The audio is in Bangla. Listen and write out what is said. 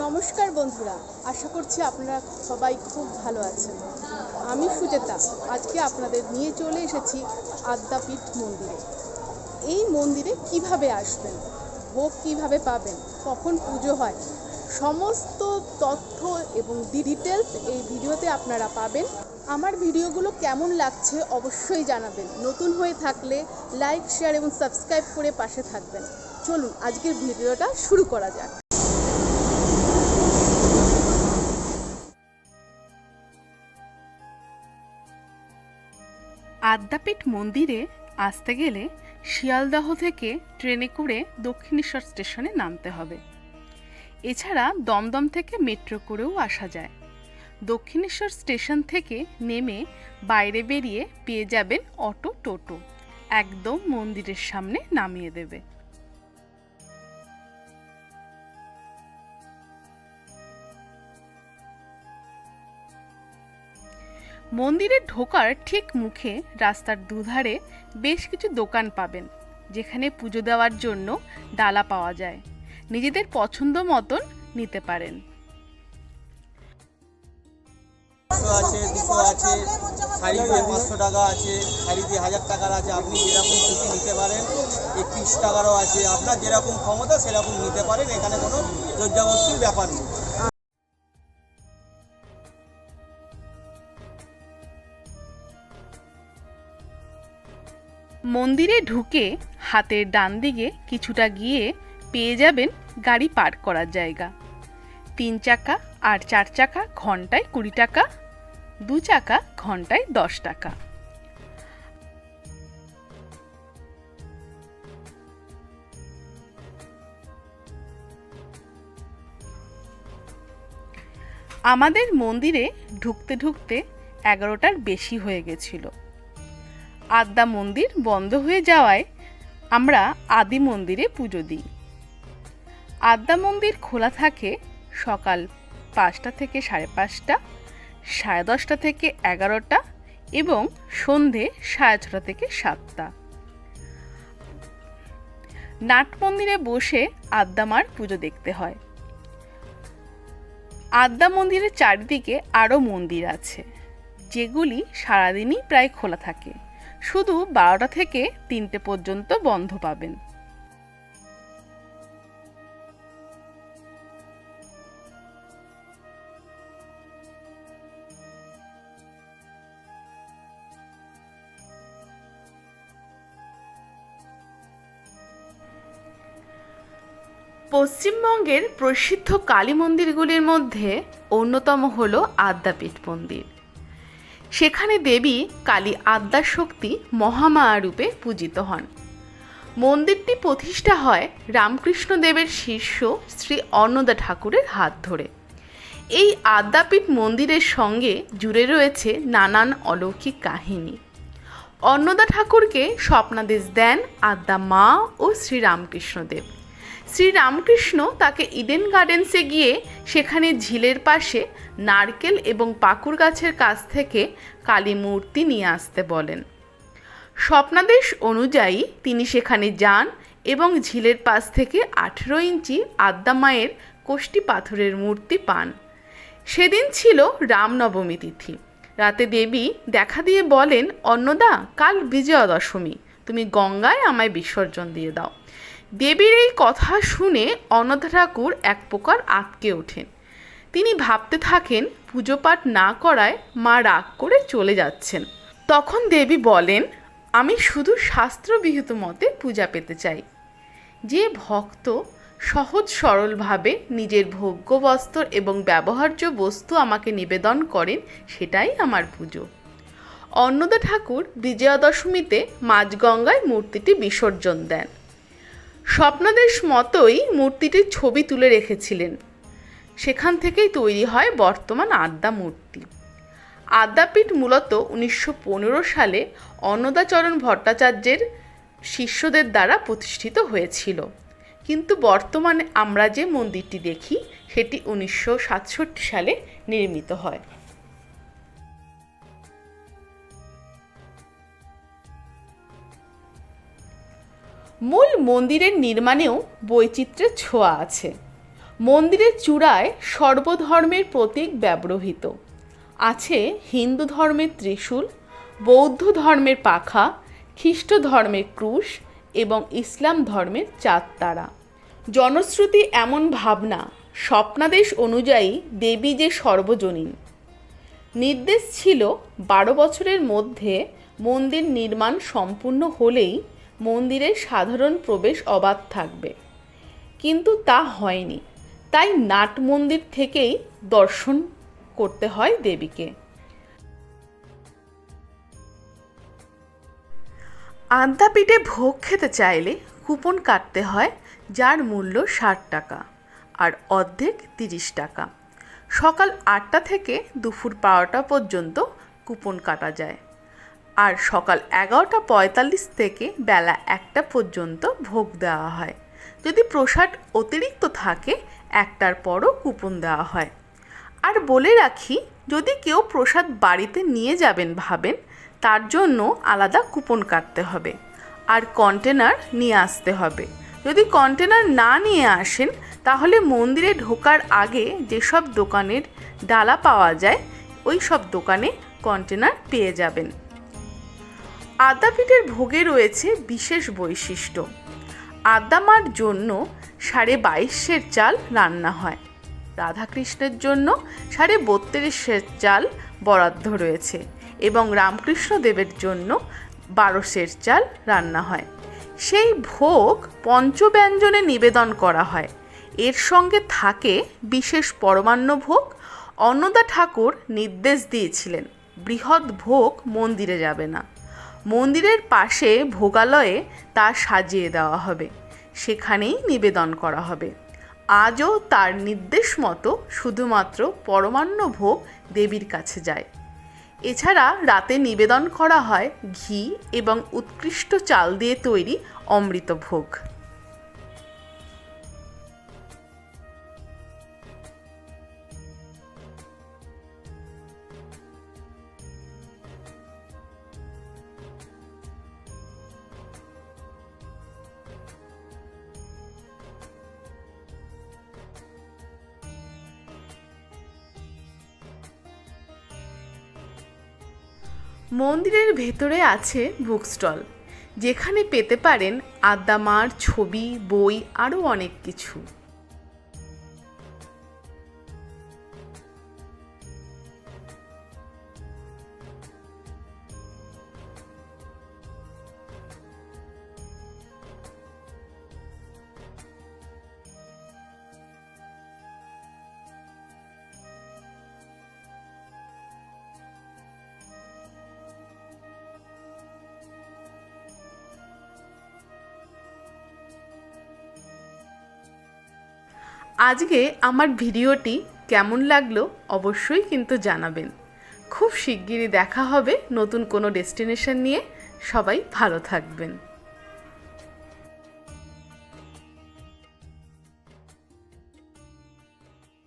নমস্কার বন্ধুরা, আশা করছি আপনারা সবাই খুব ভালো আছেন। আমি সুচেতা, আজকে আপনাদের নিয়ে চলে এসেছি আদ্যাপীঠ মন্দিরে। এই মন্দিরে কিভাবে আসবেন, ভোগ কিভাবে পাবেন, কখন পুজো হয়, সমস্ত তথ্য এবং ডিটেলস এই ভিডিওতে আপনারা পাবেন। আমার ভিডিওগুলো কেমন লাগছে অবশ্যই জানাবেন। নতুন হয়ে থাকলে লাইক, শেয়ার এবং সাবস্ক্রাইব করে পাশে থাকবেন। চলুন আজকের ভিডিওটা শুরু করা যাক। আদ্যাপীঠ মন্দিরে আসতে গেলে শিয়ালদহ থেকে ট্রেনে করে দক্ষিণেশ্বর স্টেশনে নামতে হবে। এছাড়া দমদম থেকে মেট্রো করেও আসা যায়। দক্ষিণেশ্বর স্টেশন থেকে নেমে বাইরে বেরিয়ে পেয়ে যাবেন অটো টোটো, একদম মন্দিরের সামনে নামিয়ে দেবে। মন্দিরে ঢোকার ঠিক মুখে রাস্তার দুধারে বেশ কিছু দোকান পাবেন, যেখানে পুজো দেওয়ার জন্য ডালা পাওয়া যায়। নিজেদের পছন্দ মতন নিতে পারেন। আছে, 200 আছে, শাড়ি দিয়ে 500 টাকা আছে, শাড়ি দিয়ে 1000 টাকার আছে। আপনি যেরকম খুশি নিতে পারেন। 31 টাকারও আছে। আপনার যেরকম ক্ষমতা সেরকম নিতে পারেন। এখানে কোনো জোরজবরদস্তির ব্যাপার নেই। মন্দিরে ঢুকে হাতের ডান দিকে কিছুটা গিয়ে পেয়ে যাবেন গাড়ি পার্ক করার জায়গা। 3 চাকা আর 4 চাকা ঘন্টায় 20 টাকা, 2 চাকা ঘন্টায় 10 টাকা। আমাদের মন্দিরে ঢুকতে ঢুকতে 11টার বেশি হয়ে গেছিল। আদ্যা মন্দির বন্ধ হয়ে যাওয়ায় আমরা আদি মন্দিরে পুজো দিই। আদ্যা মন্দির খোলা থাকে সকাল 5টা থেকে 5:30, 10:30 থেকে 11টা এবং সন্ধে 6:30 থেকে 7টা। নাট মন্দিরে বসে আদ্যা মার পুজো দেখতে হয়। আদ্যা মন্দিরের চারিদিকে আরও মন্দির আছে, যেগুলি সারাদিনই প্রায় খোলা থাকে। শুধু 12টা থেকে 3টে পর্যন্ত বন্ধ পাবেন। পশ্চিমবঙ্গের প্রসিদ্ধ কালী মন্দিরগুলির মধ্যে অন্যতম হল আদ্যাপীঠ মন্দির। সেখানে দেবী কালী আদ্যাশক্তি মহামায়া রূপে পূজিত হন। মন্দিরটি প্রতিষ্ঠা হয় রামকৃষ্ণ দেবের শিষ্য শ্রী অন্নদা ঠাকুরের হাত ধরে। এই আদ্যাপীঠ মন্দিরের সঙ্গে জুড়ে রয়েছে নানান অলৌকিক কাহিনী। অন্নদা ঠাকুরকে স্বপ্নাদেশ দেন আদ্যা মা ও শ্রীরামকৃষ্ণদেব। শ্রীরামকৃষ্ণ তাকে ইডেন গার্ডেন্সে গিয়ে সেখানে ঝিলের পাশে নারকেল এবং পাকুড় গাছের কাছ থেকে কালী মূর্তি নিয়ে আসতে বলেন। স্বপ্নাদেশ অনুযায়ী তিনি সেখানে যান এবং ঝিলের পাশ থেকে 18 ইঞ্চি আদ্যা মায়ের কোষ্ঠী পাথরের মূর্তি পান। সেদিন ছিল রামনবমী তিথি। রাতে দেবী দেখা দিয়ে বলেন, অন্নদা, কাল বিজয়া দশমী, তুমি গঙ্গায় আমায় বিসর্জন দিয়ে দাও। দেবীর এই কথা শুনে অন্নদা ঠাকুর এক প্রকার আঁতকে ওঠেন। তিনি ভাবতে থাকেন পুজো পাঠ না করায় মা রাগ করে চলে যাচ্ছেন। তখন দেবী বলেন, আমি শুধু শাস্ত্রবিহিত মতে পূজা পেতে চাই। যে ভক্ত সহজ সরলভাবে নিজের ভোগ্য বস্ত্র এবং ব্যবহার্য বস্তু আমাকে নিবেদন করেন, সেটাই আমার পুজো। অন্নদা ঠাকুর বিজয়া দশমীতে মাঝগঙ্গায় মূর্তিটি বিসর্জন দেন। স্বপ্নাদেশ মতোই মূর্তিটির ছবি তুলে রেখেছিলেন। সেখান থেকেই তৈরি হয় বর্তমান আদ্যা মূর্তি। আদ্যাপীঠ মূলত 1915 সালে অন্নদাচরণ ভট্টাচার্যের শিষ্যদের দ্বারা প্রতিষ্ঠিত হয়েছিল, কিন্তু বর্তমানে আমরা যে মন্দিরটি দেখি সেটি 1967 সালে নির্মিত হয়। মূল মন্দিরের নির্মাণেও বৈচিত্র্যের ছোঁয়া আছে। মন্দিরের চূড়ায় সর্বধর্মের প্রতীক ব্যবহৃত আছে। হিন্দু ধর্মের ত্রিশূল, বৌদ্ধ ধর্মের পাখা, খ্রিস্ট ধর্মের ক্রুশ এবং ইসলাম ধর্মের চাঁদ তারা। জনশ্রুতি এমন ভাবনা, স্বপ্নাদেশ অনুযায়ী দেবী যে সর্বজনীন। নির্দেশ ছিল 12 বছরের মধ্যে মন্দির নির্মাণ সম্পূর্ণ হলেই মন্দিরের সাধারণ প্রবেশ অবাধ থাকবে, কিন্তু তা হয়নি। তাই নাট মন্দির থেকেই দর্শন করতে হয় দেবীকে। আদ্যাপীঠে ভোগ খেতে চাইলে কুপন কাটতে হয়, যার মূল্য 60 টাকা আর অর্ধেক 30 টাকা। সকাল 8টা থেকে দুপুর 12টা পর্যন্ত কুপন কাটা যায়, আর সকাল 11:45 থেকে বেলা 1টা পর্যন্ত ভোগ দেওয়া হয়। যদি প্রসাদ অতিরিক্ত থাকে 1টার পরও কুপন দেওয়া হয়। আর বলে রাখি, যদি কেউ প্রসাদ বাড়িতে নিয়ে যাবেন ভাবেন, তার জন্য আলাদা কুপন কাটতে হবে আর কন্টেনার নিয়ে আসতে হবে। যদি কন্টেনার না নিয়ে আসেন তাহলে মন্দিরে ঢোকার আগে যেসব দোকানের ডালা পাওয়া যায় ওই সব দোকানে কন্টেনার পেয়ে যাবেন। আদ্যাপীঠের ভোগে রয়েছে বিশেষ বৈশিষ্ট্য। আদ্যামার জন্য 22.5 চাল রান্না হয়, রাধাকৃষ্ণের জন্য 32.5 চাল বরাদ্দ রয়েছে এবং রামকৃষ্ণ দেবের জন্য 12 চাল রান্না হয়। সেই ভোগ পঞ্চব্যঞ্জনে নিবেদন করা হয়। এর সঙ্গে থাকে বিশেষ পরমান্ন ভোগ। অন্নদা ঠাকুর নির্দেশ দিয়েছিলেন বৃহৎ ভোগ মন্দিরে যাবে না, মন্দিরের পাশে ভোগালয়ে তা সাজিয়ে দেওয়া হবে, সেখানেই নিবেদন করা হবে। আজও তার নির্দেশ মতো শুধুমাত্র পরমান্ন ভোগ দেবীর কাছে যায়। এছাড়া রাতে নিবেদন করা হয় ঘি এবং উৎকৃষ্ট চাল দিয়ে তৈরি অমৃত ভোগ। মন্দিরের ভেতরে আছে বুক স্টল, যেখানে পেতে পারেন আদ্যামার ছবি, বই, আরও অনেক কিছু। আজকে আমার ভিডিওটি কেমন লাগলো অবশ্যই কিন্তু জানাবেন। খুব শিগগিরই দেখা হবে নতুন কোনো ডেস্টিনেশন নিয়ে। সবাই ভালো থাকবেন।